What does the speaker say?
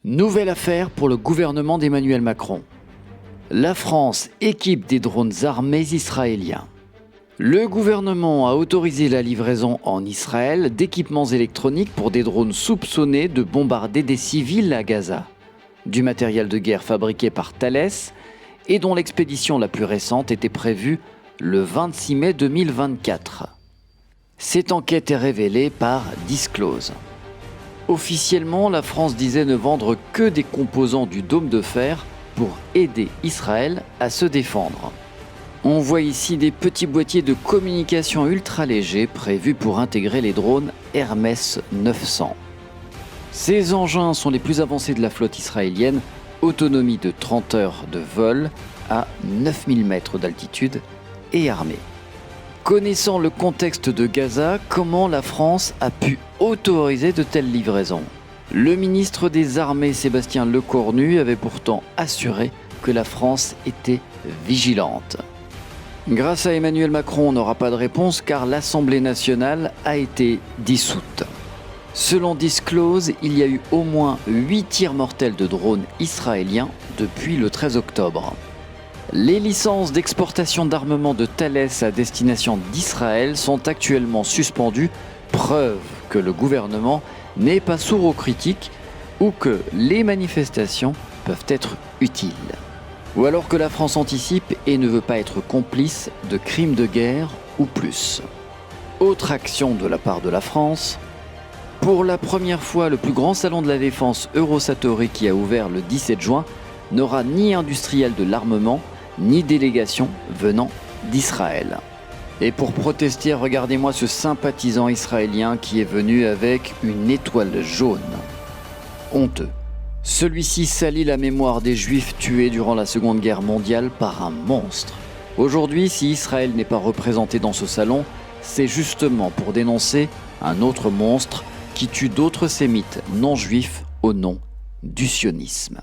Nouvelle affaire pour le gouvernement d'Emmanuel Macron. La France équipe des drones armés israéliens. Le gouvernement a autorisé la livraison en Israël d'équipements électroniques pour des drones soupçonnés de bombarder des civils à Gaza. Du matériel de guerre fabriqué par Thales et dont l'expédition la plus récente était prévue le 26 mai 2024. Cette enquête est révélée par Disclose. Officiellement, la France disait ne vendre que des composants du dôme de fer pour aider Israël à se défendre. On voit ici des petits boîtiers de communication ultra légers prévus pour intégrer les drones Hermes 900. Ces engins sont les plus avancés de la flotte israélienne, autonomie de 30 heures de vol à 9000 mètres d'altitude et armés. Connaissant le contexte de Gaza, comment la France a pu autoriser de telles livraisons ? Le ministre des Armées Sébastien Lecornu avait pourtant assuré que la France était vigilante. Grâce à Emmanuel Macron, on n'aura pas de réponse car l'Assemblée nationale a été dissoute. Selon Disclose, il y a eu au moins 8 tirs mortels de drones israéliens depuis le 13 octobre. Les licences d'exportation d'armement de Thales à destination d'Israël sont actuellement suspendues, preuve que le gouvernement n'est pas sourd aux critiques ou que les manifestations peuvent être utiles. Ou alors que la France anticipe et ne veut pas être complice de crimes de guerre ou plus. Autre action de la part de la France. Pour la première fois, le plus grand salon de la défense Eurosatory qui a ouvert le 17 juin n'aura ni industriel de l'armement, ni délégation venant d'Israël. Et pour protester, regardez-moi ce sympathisant israélien qui est venu avec une étoile jaune. Honteux. Celui-ci salit la mémoire des Juifs tués durant la Seconde Guerre mondiale par un monstre. Aujourd'hui, si Israël n'est pas représenté dans ce salon, c'est justement pour dénoncer un autre monstre qui tue d'autres sémites non juifs au nom du sionisme.